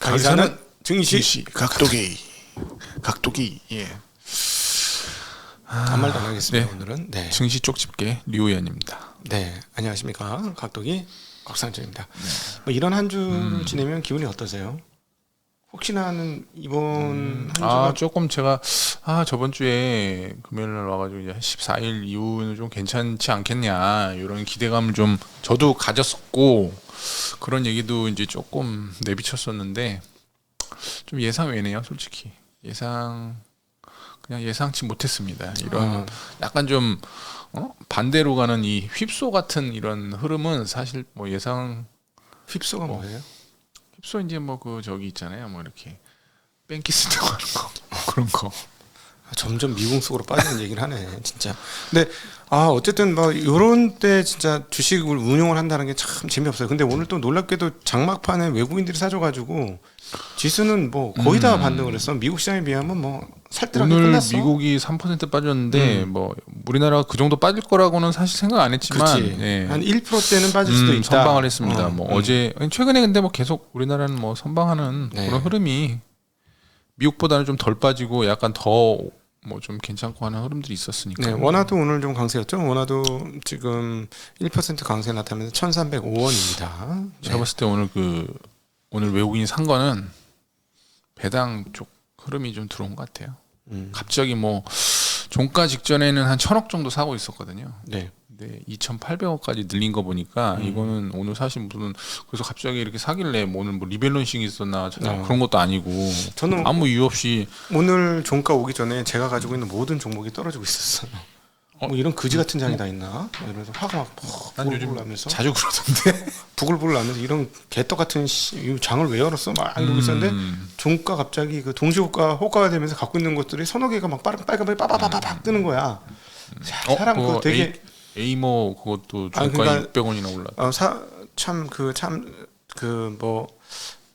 강의사는 증시 증시 각도기 예. 아무 말도 안 하겠습니다. 네. 오늘은 네. 증시 쪽집게 류의원입니다. 네, 안녕하십니까. 각도기 곽상철입니다. 뭐 이런 한 주를 지내면 기분이 어떠세요? 혹시나는 이번 한 주가 조금 제가 저번 주에 금요일 날 와가지고 이제 14일 이후는 좀 괜찮지 않겠냐 이런 기대감을 좀 저도 가졌었고 그런 얘기도 이제 조금 내비쳤었는데 좀 예상 외네요, 솔직히. 그냥 예상치 못했습니다. 이런 약간 좀 반대로 가는 이 휩소 같은 이런 흐름은 사실 뭐 예상. 휩소가 뭐예요? 휩소 이제 뭐 그 저기 있잖아요, 뭐 이렇게 뺑기 쓴다고 하는 거 그런 거. 점점 미궁 속으로 빠지는 얘기를 하네, 진짜. 근데 어쨌든 뭐 이런 때 진짜 주식을 운용을 한다는 게 참 재미없어요. 근데 오늘 또 놀랍게도 장막판에 외국인들이 사줘가지고 지수는 뭐 거의 다 반등을 했어. 미국 시장에 비하면 뭐 살뜰하게 오늘 끝났어. 미국이 3% 빠졌는데 뭐 우리나라가 그 정도 빠질 거라고는 사실 생각 안 했지만 그치. 예. 한 1%대는 빠질 수도 있다. 선방을 했습니다. 어제 최근에 근데 뭐 계속 우리나라는 뭐 선방하는 네. 그런 흐름이 미국보다는 좀 덜 빠지고 약간 더 뭐 좀 괜찮고 하는 흐름들이 있었으니까. 네, 원화도 오늘 좀 강세였죠. 원화도 지금 1% 강세 나타나면서 1,305원입니다. 제가 봤을 때 오늘 외국인이 산 거는 배당 쪽 흐름이 좀 들어온 것 같아요. 갑자기 뭐 종가 직전에는 한 1,000억 정도 사고 있었거든요. 네. 근데 2,800억까지 늘린 거 보니까 이거는 오늘 사실 무슨 그래서 갑자기 이렇게 사길래 뭐 오늘 뭐 리밸런싱이 있었나 그런 것도 아니고 저는 아무 이유 없이 오늘 종가 오기 전에 제가 가지고 있는 모든 종목이 떨어지고 있었어요. 뭐 이런 그지 같은 장이 다 있나? 이러면서 화가 막 난 요즘 부글부글 하면서 자주 그러던데. 부글부글 하면서 이런 개떡 같은 이 장을 왜 열었어? 막 이러고 있었는데 종가 갑자기 그 호가가 되면서 갖고 있는 것들이 서너 개가 막 빨간불이 빠바바바박 뜨는 거야. 사람 그거 되게 에이모 그것도 종가 그러니까 600원이나 올랐다. 참 뭐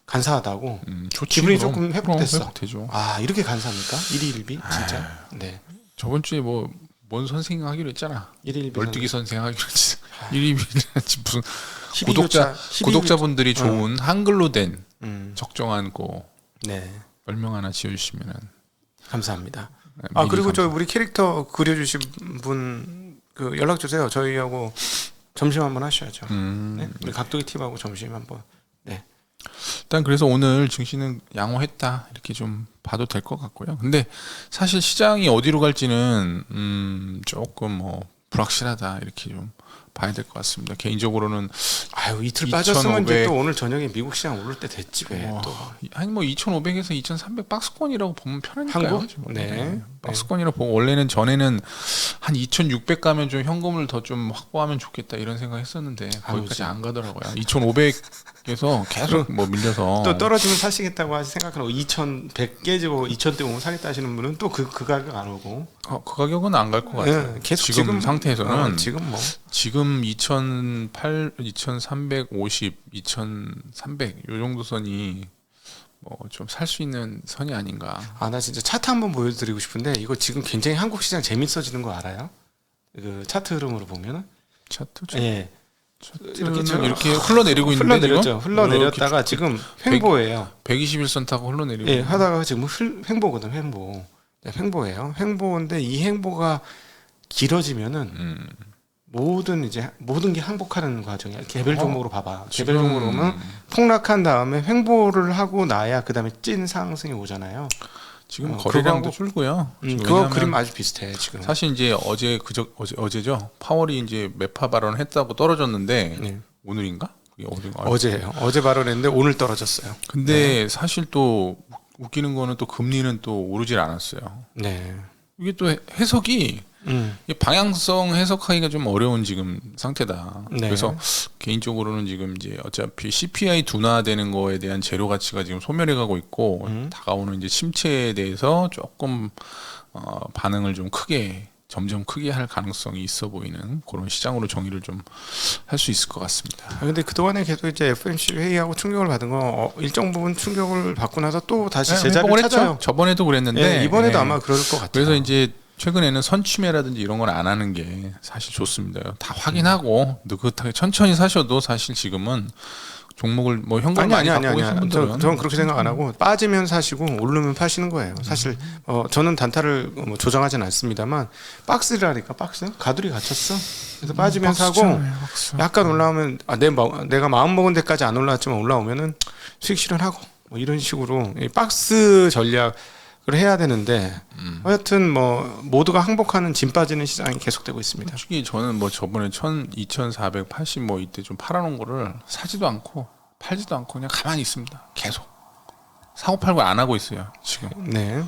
간사하다고. 좋지, 기분이 그럼. 조금 회복됐어. 회복되죠. 이렇게 간사합니까? 일희일비 진짜. 네. 저번 주에 뭔 선생 하기로 했잖아. 일희일비 멀뛰기 선생 하기로 했지. 일일비지 무슨 12교차, 구독자분들이 좋은 한글로 된 적정한 거 네. 별명 하나 지어주시면은 감사합니다. 네, 그리고 저 우리 캐릭터 그려주신 분 그 연락 주세요. 저희하고 점심 한번 하셔야죠. 네? 우리 각도기 팀하고 점심 한번. 네. 일단 그래서 오늘 증시는 양호했다 이렇게 좀 봐도 될 것 같고요. 근데 사실 시장이 어디로 갈지는 조금 뭐 불확실하다 이렇게 좀 봐야 될 것 같습니다. 개인적으로는 이틀 2,500 빠졌으면 이제 또 오늘 저녁에 미국 시장 오를 때 됐지 왜 또. 아니 뭐 2,500에서 2,300 박스권이라고 보면 편하니까요. 한국? 지금. 네. 박스권이라고 보고 원래는 전에는 한 2,600 가면 좀 현금을 더 좀 확보하면 좋겠다 이런 생각했었는데 거기까지 안 가더라고요. 2,500에서 계속 뭐 밀려서 또 떨어지면 사시겠다고 생각하고 2,100 깨지고 2,000대 오면 사겠다 하시는 분은 또 그 가격 안 오고. 그 가격은 안 갈 것 같아요. 네, 계속 지금 상태에서는 지금 2,350, 2,300 요 정도 선이 뭐 좀 살 수 있는 선이 아닌가. 나 진짜 차트 한번 보여드리고 싶은데 이거 지금 굉장히 한국 시장 재밌어지는 거 알아요? 그 차트 흐름으로 보면은 차트 예. 이렇게 흘러내리고 있는데 흘러내렸죠. 흘러내렸다가 지금 횡보예요. 121선 타고 흘러내리고. 예, 하다가 지금 횡보거든, 횡보. 네, 횡보예요. 횡보인데 이 횡보가 길어지면은 모든 게 항복하는 과정이야. 개별 종목으로 봐봐. 개별 종목으로 보면 폭락한 다음에 횡보를 하고 나야 그다음에 찐 상승이 오잖아요. 지금 거래량도 줄고요. 그거 그림 아주 비슷해 지금. 사실 이제 어제죠. 파월이 이제 매파 발언을 했다고 떨어졌는데 네. 오늘인가? 어제예요. 어제 발언했는데 오늘 떨어졌어요. 근데 사실 또 웃기는 거는 또 금리는 또 오르질 않았어요. 네. 이게 또 해석이 방향성 해석하기가 좀 어려운 지금 상태다. 네. 그래서 개인적으로는 지금 이제 어차피 CPI 둔화되는 거에 대한 재료 가치가 지금 소멸해 가고 있고 다가오는 이제 침체에 대해서 조금 반응을 좀 점점 크게 할 가능성이 있어 보이는 그런 시장으로 정의를 좀 할 수 있을 것 같습니다. 근데 그동안에 계속 이제 FOMC 회의하고 충격을 받은 거 일정 부분 충격을 받고 나서 또 다시 제자리를 찾아요. 저번에도 그랬는데 이번에도 아마 그럴 것 같아요. 그래서 이제 최근에는 선취매라든지 이런 건 안 하는 게 사실 좋습니다. 다 확인하고 느긋하게 천천히 사셔도 사실 지금은 종목을 뭐 현금 많이 갖고 계신 분들은 저는 그렇게 생각 안 하고 빠지면 사시고 오르면 파시는 거예요. 사실 저는 단타를 뭐 조정하진 않습니다만 박스라니까 박스 가두리 갇혔어. 그래서 빠지면 사고 약간 올라오면 내가 마음 먹은 데까지 안 올라왔지만 올라오면은 수익 실현하고 뭐 이런 식으로 이 박스 전략을 해야 되는데 하여튼 뭐 모두가 항복하는 짐 빠지는 시장이 계속되고 있습니다. 솔직히 저는 뭐 저번에 2,480 뭐 이때 좀 팔아놓은 거를 사지도 않고 팔지도 않고 그냥 가만히 있습니다. 계속 사고 팔고 안 하고 있어요 지금. 네.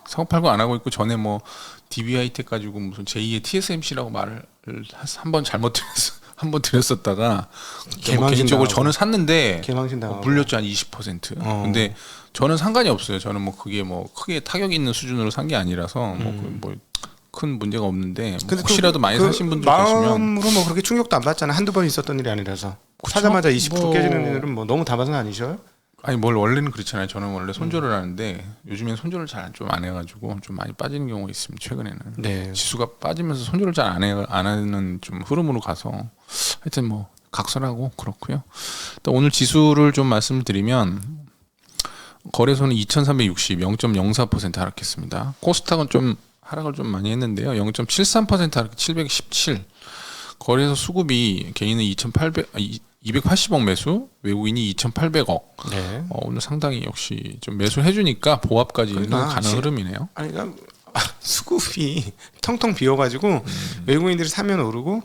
사고 팔고 안 하고 있고 전에 뭐 DBI 텍 가지고 무슨 제2의 TSMC라고 말을 한번 한번 드렸었다가 뭐 개인적으로 저는 샀는데 물렸죠 한 20%. 근데 저는 상관이 없어요. 저는 뭐 그게 뭐 크게 타격이 있는 수준으로 산 게 아니라서 뭐 큰 문제가 없는데 뭐 혹시라도 많이 사신 분들 계시면 마음으로 뭐 그렇게 충격도 안 받잖아. 한두 번 있었던 일이 아니라서. 그쵸? 사자마자 20% 깨지는 일은 뭐 너무 다반은 아니셔요? 아니 뭘 원래는 그렇잖아요. 저는 원래 손절을 하는데 요즘엔 손절을 잘 좀 안 해가지고 좀 많이 빠지는 경우가 있습니다. 최근에는 네. 지수가 빠지면서 손절을 잘 안 하는 좀 흐름으로 가서 하여튼 뭐 각설하고 그렇고요. 또 오늘 지수를 좀 말씀드리면 거래소는 2,360 0.04% 하락했습니다. 코스닥은 좀 하락을 좀 많이 했는데요. 0.73% 하락 717. 거래소 수급이 개인은 280억 매수, 외국인이 2,800억. 네. 오늘 상당히 역시 좀 매수해 주니까 보합까지는 가는 흐름이네요. 아니 그러니까 수급이 텅텅 비어가지고 외국인들이 사면 오르고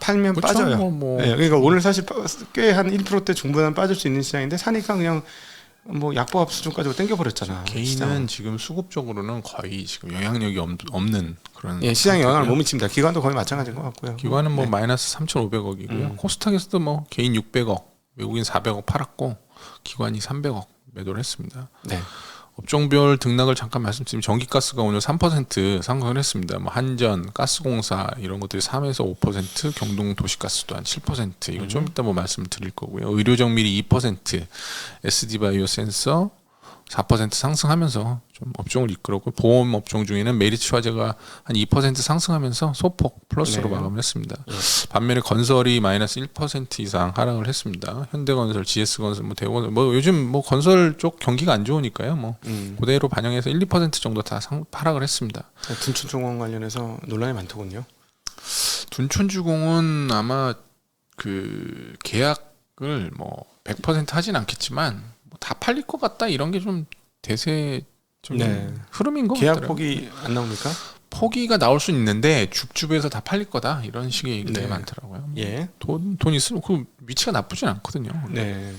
팔면 그렇죠? 빠져요. 네, 그러니까 오늘 사실 꽤 한 1%대 중부단 빠질 수 있는 시장인데 사니까 그냥 뭐 약보합 수준까지 땡겨버렸잖아. 개인은 시장은. 지금 수급적으로는 거의 지금 영향력이 없는 그런 시장에 영향을 못 미칩니다. 기관도 거의 마찬가지인 것 같고요. 기관은 뭐 마이너스 3,500억이고요. 코스닥에서도 뭐 개인 600억, 외국인 400억 팔았고 기관이 300억 매도를 했습니다. 네. 업종별 등락을 잠깐 말씀드리면 전기가스가 오늘 3% 상승을 했습니다. 뭐 한전, 가스공사 이런 것들이 3에서 5%, 경동도시가스 또한 7%. 이건 좀 이따 뭐 말씀을 드릴 거고요. 의료정밀이 2%, SD바이오센서 4% 상승하면서 좀 업종을 이끌었고 보험 업종 중에는 메리츠 화재가 한 2% 상승하면서 소폭 플러스로 마감을 했습니다. 반면에 건설이 마이너스 1% 이상 하락을 했습니다. 현대건설, GS건설, 뭐 대우건설, 뭐 요즘 뭐 건설 쪽 경기가 안 좋으니까요. 뭐 그대로 반영해서 1~2% 정도 다 하락을 했습니다. 둔촌중공 관련해서 논란이 많더군요. 둔촌주공은 아마 그 계약을 뭐 100% 하진 않겠지만 다 팔릴 것 같다 이런 게 좀 대세 좀 흐름인 것 계약 같더라고요. 폭이 안 나옵니까? 포기가 나올 수 있는데 줍줍에서 다 팔릴 거다 이런 식의 얘기들이 많더라고요. 예. 돈 있으면 그 위치가 나쁘진 않거든요. 네.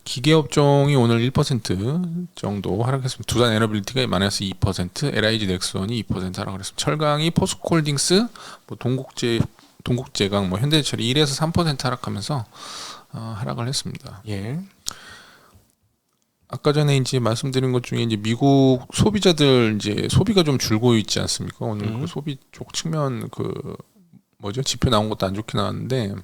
기계업종이 오늘 1% 정도 하락했습니다. 두산 에너빌리티가 마이너스 2%, LIG 넥슨이 2% 하락을 했습니다. 철강이 포스코홀딩스, 뭐 동국제강, 뭐 현대제철이 1에서 3% 하락하면서 하락을 했습니다. 예. 아까 전에 이제 말씀드린 것 중에 이제 미국 소비자들 이제 소비가 좀 줄고 있지 않습니까? 오늘 그 소비 쪽 측면 그 뭐죠? 지표 나온 것도 안 좋게 나왔는데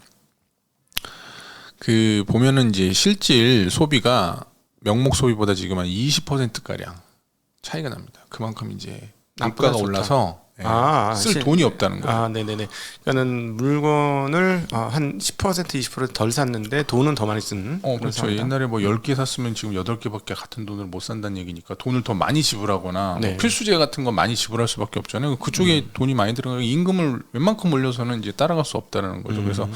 그 보면은 이제 실질 소비가 명목 소비보다 지금 한 20% 가량 차이가 납니다. 그만큼 이제 물가가 올라서 쓸 돈이 없다는 거예요. 네네네. 그러니까는 물건을 한 10% 20% 덜 샀는데 돈은 더 많이 쓰는. 그렇죠. 상황이다. 옛날에 뭐 10개 샀으면 지금 8개밖에 같은 돈을 못 산다는 얘기니까 돈을 더 많이 지불하거나 뭐 필수재 같은 거 많이 지불할 수밖에 없잖아요. 그쪽에 돈이 많이 들어가고 임금을 웬만큼 올려서는 이제 따라갈 수 없다는 거죠. 그래서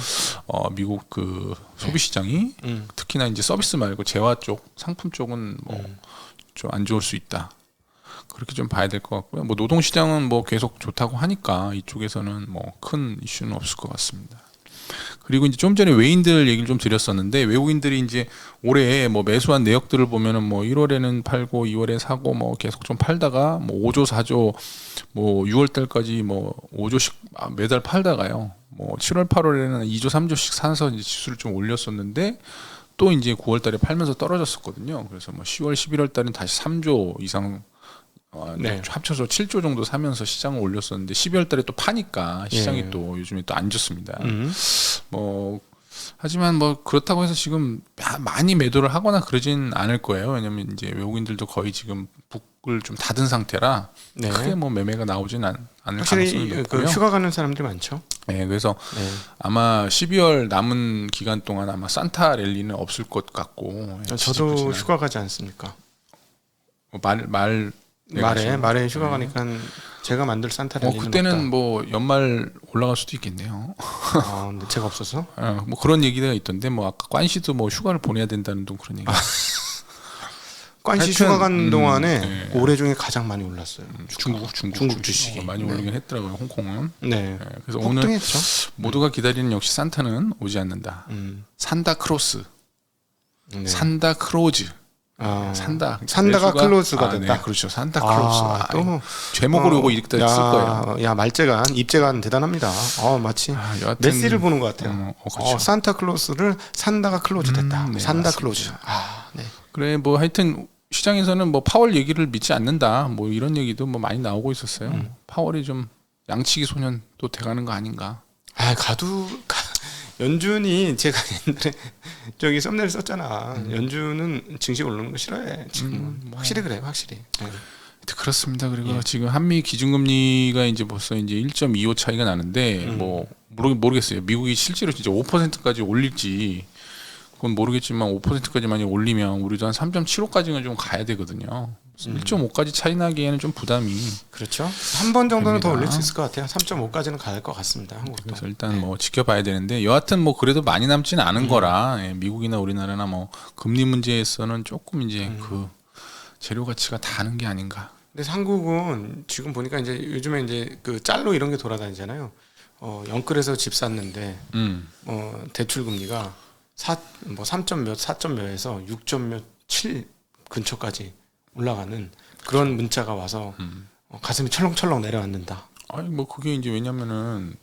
미국 그 소비 시장이 특히나 이제 서비스 말고 재화 쪽, 상품 쪽은 뭐 좀 안 좋을 수 있다. 그렇게 좀 봐야 될 것 같고요. 뭐 노동 시장은 뭐 계속 좋다고 하니까 이쪽에서는 뭐 큰 이슈는 없을 것 같습니다. 그리고 이제 좀 전에 외인들 얘기를 좀 드렸었는데 외국인들이 이제 올해 뭐 매수한 내역들을 보면은 뭐 1월에는 팔고 2월에 사고 뭐 계속 좀 팔다가 뭐 5조 4조 뭐 6월 달까지 뭐 5조씩 매달 팔다가요. 뭐 7월 8월에는 2조 3조씩 사서 이제 지수를 좀 올렸었는데 또 이제 9월 달에 팔면서 떨어졌었거든요. 그래서 뭐 10월 11월 달은 다시 3조 이상 합쳐서 7조 정도 사면서 시장을 올렸었는데 12월 달에 또 파니까 시장이 또 요즘에 또 안 좋습니다. 뭐 하지만 뭐 그렇다고 해서 지금 많이 매도를 하거나 그러진 않을 거예요. 왜냐면 이제 외국인들도 거의 지금 북을 좀 닫은 상태라 네. 크게 뭐 매매가 나오진 않을 확실히 가능성이 높고요. 그 휴가 가는 사람들이 많죠. 네, 그래서 네. 아마 12월 남은 기간 동안 아마 산타 랠리는 없을 것 같고. 저도 휴가 가지 않습니까? 말에 말에 휴가 가니까 제가 만들 산타 랠리는 그때는 없다. 뭐 연말 올라갈 수도 있겠네요. 근데 제가 없어서. 뭐 그런 얘기가 있던데 뭐 아까 관씨도 뭐 휴가를 보내야 된다는 둥 그런 얘기. 관시 하여튼, 휴가 간 동안에 네. 올해 중에 가장 많이 올랐어요. 중국 주식이 많이 네. 오르긴 했더라고요. 홍콩은. 네. 그래서 오늘 폭등했죠. 모두가 기다리는 역시 산타는 오지 않는다. 산다 크로스, 네. 산다 크로즈. 산다가 매주가, 클로즈가 됐다. 네, 그렇죠. 산타 클로즈. 또 제목으로 요거 이렇게 쓸 거예요. 야 말재간 입재간 대단합니다. 마치 여하튼, 메시를 보는 것 같아요. 그렇죠. 산타 클로스를 산다가 클로즈 됐다. 네, 산다 맞습니다. 클로즈. 네. 그래 뭐 하여튼 시장에서는 뭐 파월 얘기를 믿지 않는다. 뭐 이런 얘기도 뭐 많이 나오고 있었어요. 파월이 좀 양치기 소년 또 돼가는 거 아닌가. 연준이 제가 옛날에 저기 썸네일 썼잖아. 연준은 증시 오르는 거 싫어해. 지금 확실히 그래, 확실히. 네. 그렇습니다. 그리고 지금 한미 기준금리가 이제 벌써 이제 1.25 차이가 나는데 뭐 모르겠어요. 미국이 실제로 진짜 5%까지 올릴지 그건 모르겠지만 5%까지 많이 올리면 우리도 한 3.75까지는 좀 가야 되거든요. 1.5까지 차이 나기에는 좀 부담이. 그렇죠. 한 번 정도는 더 됩니다. 올릴 수 있을 것 같아요. 3.5까지는 갈 것 같습니다. 한국도. 그래서 일단 뭐 지켜봐야 되는데 여하튼 뭐 그래도 많이 남지는 않은 거라 미국이나 우리나라나 뭐 금리 문제에서는 조금 이제 그 재료 가치가 다는 게 아닌가. 근데 한국은 지금 보니까 이제 요즘에 이제 그 짤로 이런 게 돌아다니잖아요. 영끌에서 집 샀는데 대출 금리가 3점 몇 4점 몇에서 6점 몇 7 근처까지 올라가는 그런 문자가 와서 가슴이 철렁철렁 내려앉는다. 아니 뭐 그게 이제 왜냐면은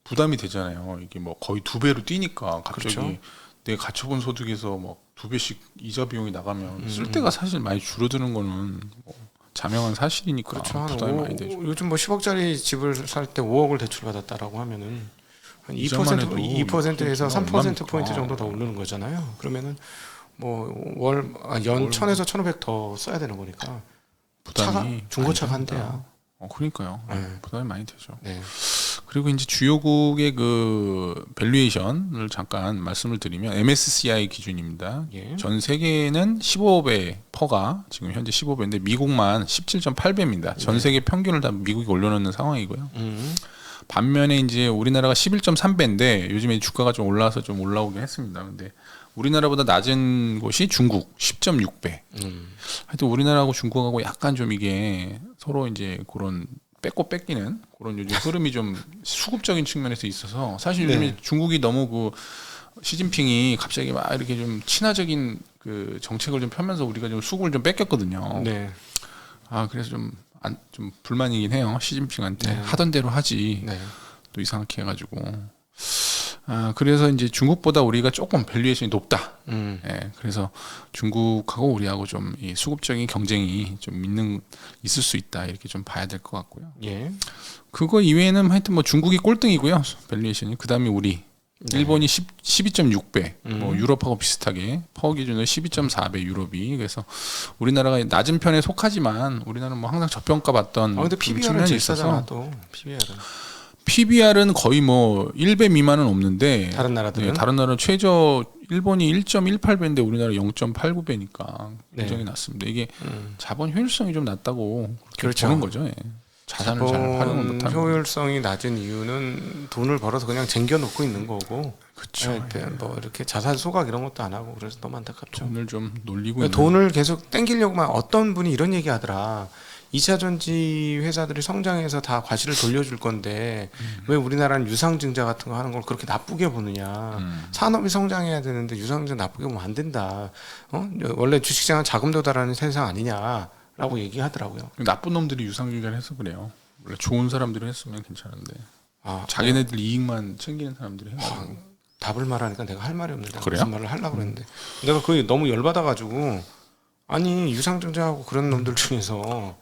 부담이 되잖아요. 이게 뭐 거의 2배로 뛰니까 갑자기 그렇죠. 내가 갖춰본 소득에서 뭐 2배씩 이자 비용이 나가면 쓸 데가 사실 많이 줄어드는 거는 뭐 자명한 사실이니까 그렇죠. 부담이 많이 되죠. 요즘 뭐 10억짜리 집을 살 때 5억을 대출 받았다라고 하면은 한 이자만 2% 해도 2%에서 3% 포인트 얼마입니까? 정도 더 오르는 거잖아요. 그러면은 뭐 연 1,000에서 1,500 더 써야 되는 거니까 부담이 중고차가 한 많이 됩니다. 대야. 그러니까요. 네. 부담이 많이 되죠. 네. 그리고 이제 주요국의 그 밸류에이션을 잠깐 말씀을 드리면 MSCI 기준입니다. 예. 전 세계는 15배 퍼가 지금 현재 15배인데 미국만 17.8배입니다. 전 세계 평균을 다 미국이 올려놓는 상황이고요. 반면에 이제 우리나라가 11.3배인데 요즘에 주가가 좀 올라와서 좀 올라오긴 했습니다. 근데 우리나라보다 낮은 곳이 중국 10.6배. 하여튼 우리나라하고 중국하고 약간 좀 이게 서로 이제 그런 뺏고 뺏기는 그런 요즘 흐름이 좀 수급적인 측면에서 있어서 사실 요즘에 네. 중국이 너무 그 시진핑이 갑자기 막 이렇게 좀 친화적인 그 정책을 좀 펴면서 우리가 좀 수급을 좀 뺏겼거든요. 네. 그래서 좀 불만이긴 해요. 시진핑한테 네. 하던 대로 하지. 네. 또 이상하게 해가지고. 그래서 이제 중국보다 우리가 조금 밸류에이션이 높다. 예, 그래서 중국하고 우리하고 좀 이 수급적인 경쟁이 좀 있을 수 있다 이렇게 좀 봐야 될 것 같고요. 예. 그거 이외에는 하여튼 뭐 중국이 꼴등이고요. 밸류에이션이 그 다음에 우리 일본이 12.6배, 뭐 유럽하고 비슷하게 퍼 기준으로 12.4배 유럽이 그래서 우리나라가 낮은 편에 속하지만 우리나라는 뭐 항상 저평가받던 근데 PBR은 제일 싸잖아 또. PBR은 거의 뭐 1배 미만은 없는데 다른 나라들은? 네, 다른 나라는 최저 일본이 1.18배인데 우리나라 0.89배니까 굉장히 네. 낮습니다. 이게 자본 효율성이 좀 낮다고 그렇게 그렇죠. 보는 거죠. 예. 자산을 잘 활용을 못하는 거죠. 효율성이 낮은 이유는 돈을 벌어서 그냥 쟁겨놓고 있는 거고. 그렇죠. 뭐 이렇게 자산 소각 이런 것도 안 하고 그래서 너무 안타깝죠. 돈을 좀 놀리고 있는 돈을 계속 땡기려고만 어떤 분이 이런 얘기 하더라. 2차 전지 회사들이 성장해서 다 과실을 돌려줄 건데 왜 우리나라는 유상증자 같은 거 하는 걸 그렇게 나쁘게 보느냐. 산업이 성장해야 되는데 유상증자 나쁘게 보면 안 된다. 원래 주식시장은 자금 도달하는 세상 아니냐라고 얘기하더라고요. 나쁜 놈들이 유상증자를 해서 그래요. 원래 좋은 사람들이 했으면 괜찮은데 자기네들 이익만 챙기는 사람들이 해가지고 답을 말하니까 내가 할 말이 없는데 그래요? 무슨 말을 하려고 그랬는데 내가 그게 너무 열받아가지고 아니 유상증자하고 그런 놈들 중에서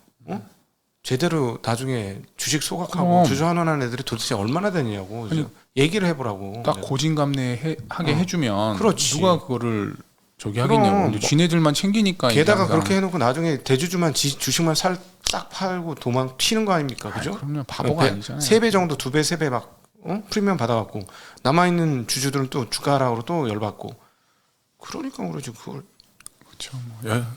제대로 나중에 주식 소각하고 그럼. 주주 환원하는 애들이 도대체 얼마나 되냐고 아니, 얘기를 해보라고. 딱 고진감래하게 해주면 그렇지. 누가 그거를 저기 그럼. 하겠냐고. 이제 지네들만 챙기니까 이게 게다가 항상. 그렇게 해놓고 나중에 대주주만 주식만 싹 팔고 도망 튀는 거 아닙니까, 그죠? 그럼요. 바보가 아니잖아요. 3배 정도, 2배, 3배 막 프리미엄 받아갖고 남아 있는 주주들은 또 주가락으로 또 열받고. 그러니까 그러지 그걸. 그렇죠.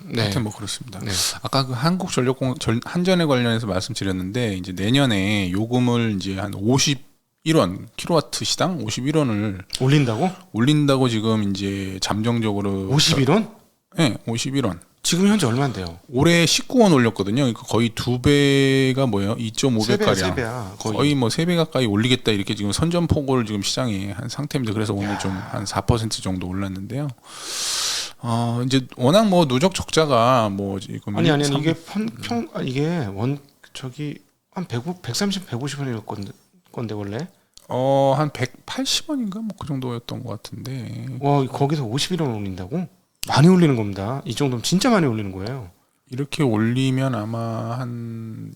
네. 하여튼 뭐 그렇습니다. 네. 아까 그 한전에 관련해서 말씀드렸는데 이제 내년에 요금을 이제 한 51원 킬로와트 시당 51원을 올린다고? 올린다고 지금 이제 잠정적으로 51원? 네, 51원. 지금 현재 얼마인데요? 올해 19원 올렸거든요. 그러니까 거의 2배가 뭐예요? 2.5배 세 배야, 가량. 세 배야, 거의 뭐 3배 가까이 올리겠다 이렇게 지금 선전포고를 지금 시장에 한 상태입니다. 그래서 오늘 좀 한 4% 정도 올랐는데요. 이제 워낙 뭐 누적 적자가 뭐 지금 아니 이게 이게 저기 한 130, 150원일 건데 원래. 한 180원인가 뭐 그 정도였던 것 같은데. 와, 거기서 51원 올린다고? 많이 올리는 겁니다. 이 정도면 진짜 많이 올리는 거예요. 이렇게 올리면 아마 한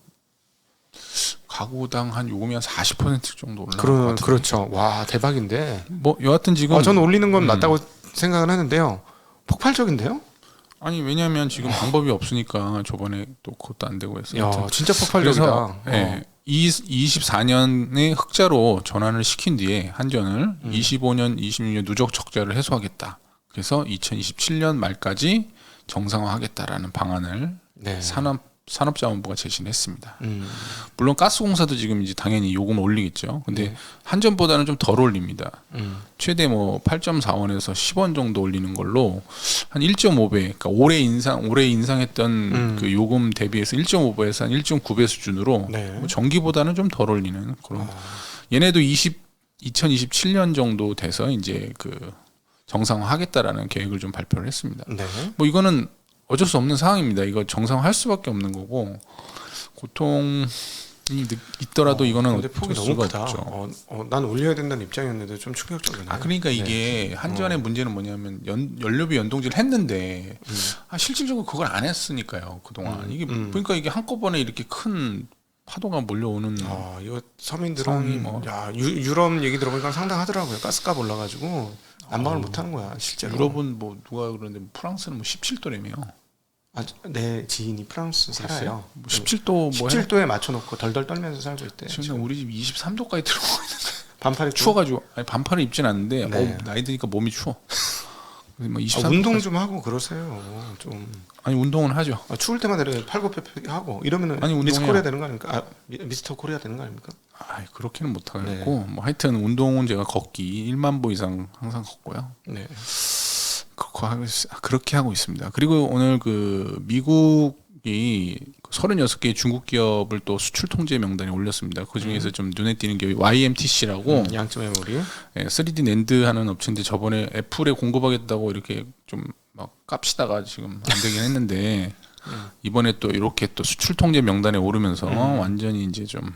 가구당 한 요금이 한 40% 정도 올라갈 것 같아요. 그렇죠. 와, 대박인데. 뭐 여하튼 지금 저는 올리는 건 맞다고 생각을 하는데요. 폭발적인데요? 아니 왜냐하면 지금 방법이 없으니까 저번에 또 그것도 안 되고 했어요. 야, 진짜 폭발적이다. 그래서 24년에 흑자로 전환을 시킨 뒤에 한전을 25년, 26년 누적 적자를 해소하겠다. 그래서 2027년 말까지 정상화하겠다라는 방안을 네. 산업자원부가 제시했습니다. 물론 가스공사도 지금 이제 당연히 요금을 올리겠죠. 근데 한전보다는 좀 덜 올립니다. 최대 뭐 8.4원에서 10원 정도 올리는 걸로 한 1.5배, 그러니까 올해 인상했던 그 요금 대비해서 1.5배에서 한 1.9배 수준으로 네. 뭐 전기보다는 좀 덜 올리는 그런. 얘네도 2027년 정도 돼서 이제 그 정상화하겠다라는 계획을 좀 발표를 했습니다. 네. 뭐 이거는 어쩔 수 없는 상황입니다. 이거 정상화할 수밖에 없는 거고 고통이 있더라도 이거는 근데 폭이 어쩔 너무 수가 크다. 없죠. 난 올려야 된다는 입장이었는데 좀 충격적이네. 그러니까 이게 한전의 문제는 뭐냐면 연료비 연동제를 했는데 실질적으로 그걸 안 했으니까요. 그동안 이게 그러니까 이게 한꺼번에 이렇게 큰 파도가 몰려오는 이거 서민들은 상황이 뭐. 유럽 얘기 들어보니까 상당하더라고요. 가스값 올라가지고 난방을 못 하는 거야, 실제로. 유럽은 뭐 누가 그러는데 프랑스는 뭐 17도래며. 내 지인이 프랑스 살아요. 뭐 17도 뭐 17도에 맞춰놓고 덜덜 떨면서 살고 있대. 지금 우리 집 23도까지 들어오고 있는데 반팔이 추워가지고 아니 반팔을 입진 않는데 네. 나이 드니까 몸이 추워. 뭐 23도 운동 좀 하고 그러세요. 좀 아니 운동은 하죠. 추울 때마다 이렇게 팔굽혀펴기 하고 이러면은 아니, 미스 운동해요. 코리아 되는 거 아닙니까? 미스터 코리아 되는 거 아닙니까? 그렇게는 못 하겠고 뭐 하여튼 운동은 제가 걷기 1만 보 이상 항상 걷고요. 네. 그렇게 하고 있습니다. 그리고 오늘 그 미국이 36개의 중국 기업을 또 수출 통제 명단에 올렸습니다. 그 중에서 좀 눈에 띄는 기업이 YMTC라고 양쪽 메모리. 3D 낸드 하는 업체인데 저번에 애플에 공급하겠다고 이렇게 좀 막 깝시다가 지금 안 되긴 했는데 이번에 또 이렇게 또 수출 통제 명단에 오르면서 완전히 이제 좀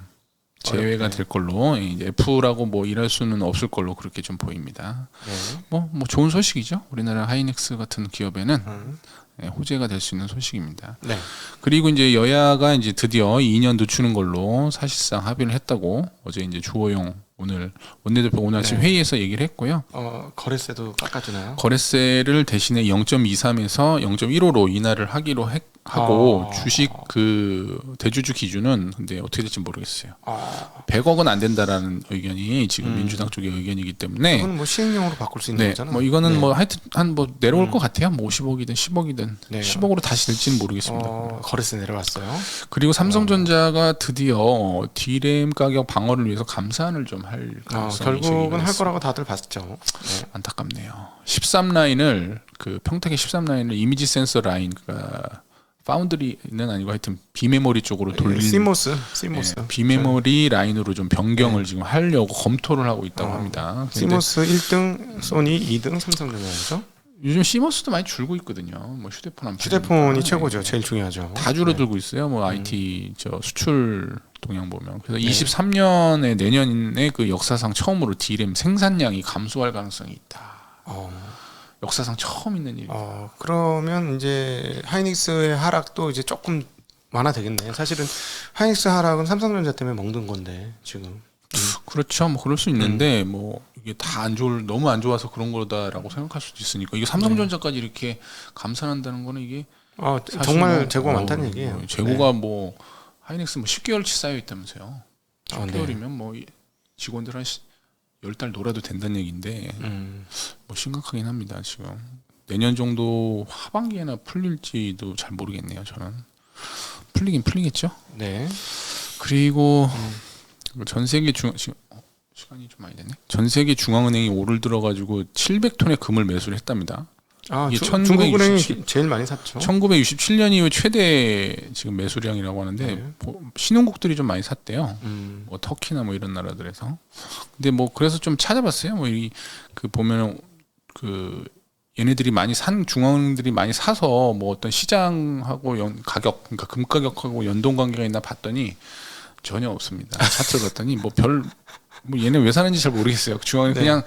제외가 될 걸로 이제 애플하고 뭐 일할 수는 없을 걸로 그렇게 좀 보입니다. 네. 뭐 좋은 소식이죠. 우리나라 하이닉스 같은 기업에는 호재가 될 수 있는 소식입니다. 네. 그리고 이제 여야가 이제 드디어 2년 늦추는 걸로 사실상 합의를 했다고 어제 이제 주호영 오늘 원내대표 오늘 아침 회의에서 얘기를 했고요. 거래세도 깎아주나요? 거래세를 대신에 0.23에서 0.15로 인하를 하기로 하고 주식 그 대주주 기준은 근데 어떻게 될지 모르겠어요. 100억은 안 된다라는 의견이 지금 민주당 쪽의 의견이기 때문에 그건 뭐 시행령으로 바꿀 수 있는 거잖아요. 뭐 이거는 뭐 하여튼 한 뭐 내려올 것 같아요. 뭐 50억이든 10억이든 네. 10억으로 다시 될지는 모르겠습니다. 거래세 내려갔어요. 그리고 삼성전자가 드디어 D램 가격 방어를 위해서 감산을 좀 할 가능성이 결국은 할 제기가 거라고 다들 봤죠. 네. 안타깝네요. 13라인을 그 평택의 13라인을 이미지 센서 라인 그러니까 파운드리는 아니고 하여튼 비메모리 쪽으로 돌린 시모스. 비메모리 라인으로 좀 변경을 지금 하려고 검토를 하고 있다고 합니다. 시모스 1등, 소니 2등, 삼성전자죠. 요즘 시머스도 많이 줄고 있거든요. 뭐 휴대폰이 휴대폰이 최고죠. 제일 중요하죠. 다 줄어들고 있어요. 뭐 IT 저 수출 동향 보면 그래서 23년에 내년에 그 역사상 처음으로 D램 생산량이 감소할 가능성이 있다. 역사상 처음 있는 일이다. 그러면 이제 하이닉스의 하락도 이제 조금 완화되겠네. 사실은 하이닉스 하락은 삼성전자 때문에 먹는 건데 지금. 그렇죠. 뭐 그럴 수 있는데 뭐 이게 다 안 좋을 너무 안 좋아서 그런 거다라고 생각할 수도 있으니까 이게 삼성전자까지 이렇게 감산한다는 거는 이게 사실 정말 뭐, 재고가 많다는 얘기예요. 재고가 뭐 하이닉스 뭐 10개월치 쌓여 있다면서요. 네. 10개월이면 뭐 직원들 한 10달 놀아도 된다는 얘기인데 뭐 심각하긴 합니다. 지금 내년 정도 하반기에나 풀릴지도 잘 모르겠네요. 저는 풀리긴 풀리겠죠. 네. 그리고 전 세계 지금 시간이 좀 많이 됐네. 전 세계 중앙은행이 오를 들어가지고 700톤의 금을 매수를 했답니다. 이게 중국은행이 제일 많이 샀죠. 1967년 이후 최대 지금 매수량이라고 하는데 네. 신흥국들이 좀 많이 샀대요. 뭐 터키나 뭐 이런 나라들에서. 근데 뭐 그래서 좀 찾아봤어요. 뭐 그 보면은 그 얘네들이 많이 산 중앙은행들이 많이 사서 뭐 어떤 시장하고 가격 그러니까 금 가격하고 연동 관계가 있나 봤더니 전혀 없습니다. 차트를 봤더니 뭐 얘네 왜 사는지 잘 모르겠어요. 중앙에 그냥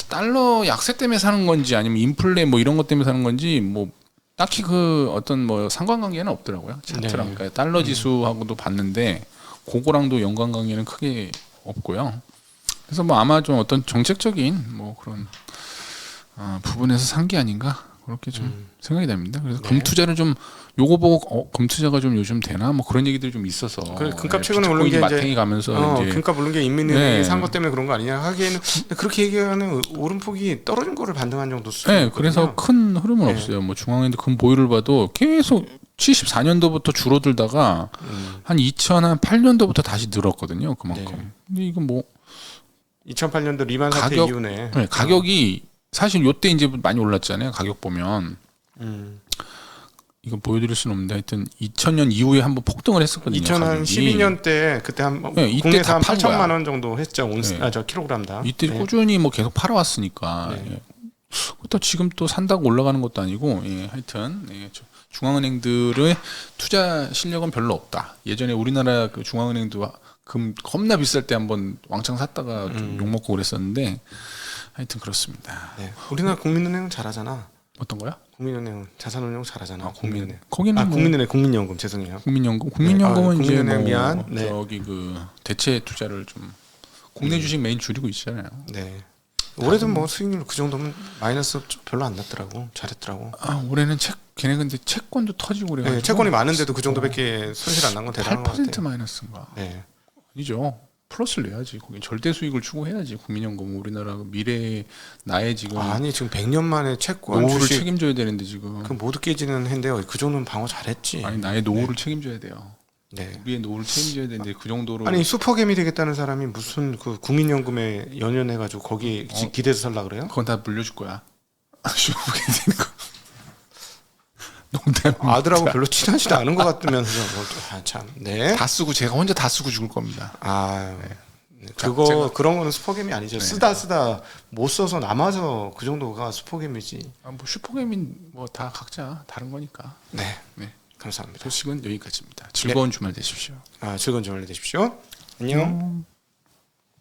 달러 약세 때문에 사는 건지 아니면 인플레 뭐 이런 것 때문에 사는 건지 뭐 딱히 그 어떤 뭐 상관관계는 없더라고요. 차트랑 그러니까 달러 지수하고도 봤는데 그거랑도 연관관계는 크게 없고요. 그래서 뭐 아마 좀 어떤 정책적인 뭐 그런 부분에서 산 게 아닌가 그렇게 좀 생각이 됩니다. 그래서 금 투자를 좀 요거 보고 금 투자가 좀 요즘 되나 뭐 그런 얘기들이 좀 있어서 그래, 금값 최근에 오른 게 마탱이 가면서 이제 금값 오른 게 인민은행이 산 것 때문에 그런 거 아니냐 하기에는 그렇게 얘기하는 오름폭이 떨어진 거를 반등한 정도 수준. 네, 그래서 큰 흐름은 없어요. 뭐 중앙은행도 금 보유를 봐도 계속 74년도부터 줄어들다가 한 2008년도부터 다시 늘었거든요. 그만큼. 근데 이건 뭐 2008년도 리만 사태 이후네. 네, 가격이 사실 요때 이제 많이 올랐잖아요. 가격 보면. 이거 보여드릴 수는 없는데 하여튼 2000년 이후에 한번 폭등을 했었거든요. 2012년 때 그때 한 국내에서 한 8천만 원 정도 했죠. 저 킬로그램당. 이때 꾸준히 뭐 계속 팔아왔으니까. 또 지금 또 산다고 올라가는 것도 아니고 하여튼 중앙은행들의 투자 실력은 별로 없다. 예전에 우리나라 그 중앙은행도 금 겁나 비쌀 때 한번 왕창 샀다가 좀 욕먹고 그랬었는데 하여튼 그렇습니다. 네. 우리나라 국민은행은 잘하잖아. 어떤 거야? 국민은행 자산운용 잘하잖아. 국민은행. 거기는 국민은행 국민연금 죄송해요. 국민연금은 이제 국민은행 뭐 미안. 저기 그 대체 투자를 좀 국내 주식 메인 줄이고 있잖아요. 네. 올해도 뭐 수익률 그 정도면 마이너스 별로 안 났더라고. 잘했더라고. 올해는 걔네 근데 채권도 터지고 그래가지고. 네, 채권이 많은데도 그 정도밖에 손실 안 난 건 대단한 것 같아요. 8% 마이너스인가? 네. 아니죠. 플러스를 내야지. 거기 절대 수익을 추구해야지. 국민연금 우리나라 미래 나의 지금 아니 지금 100년 만에 채권 노후를 주식 책임져야 되는데 지금 그 모두 깨지는 해인데요. 그 정도는 방어 잘했지. 아니 나의 노후를 책임져야 돼요. 네. 우리의 노후를 책임져야 되는데 그 정도로 아니 슈퍼개미 되겠다는 사람이 무슨 그 국민연금에 연연해가지고 거기 기대서 살라 그래요? 그건 다 물려줄 거야. 슈퍼게 되는 거. 농담. 아들하고 별로 친하지도 않은 것 같으면서 참. 네. 다 쓰고 제가 혼자 다 쓰고 죽을 겁니다. 그거 그런 거는 슈퍼개미 아니죠. 쓰다 못 써서 남아서 그 정도가 슈퍼개미지. 뭐 슈퍼게임은 뭐 다 각자 다른 거니까. 네. 감사합니다. 소식은 여기까지입니다. 즐거운 주말 되십시오. 즐거운 주말 되십시오. 안녕.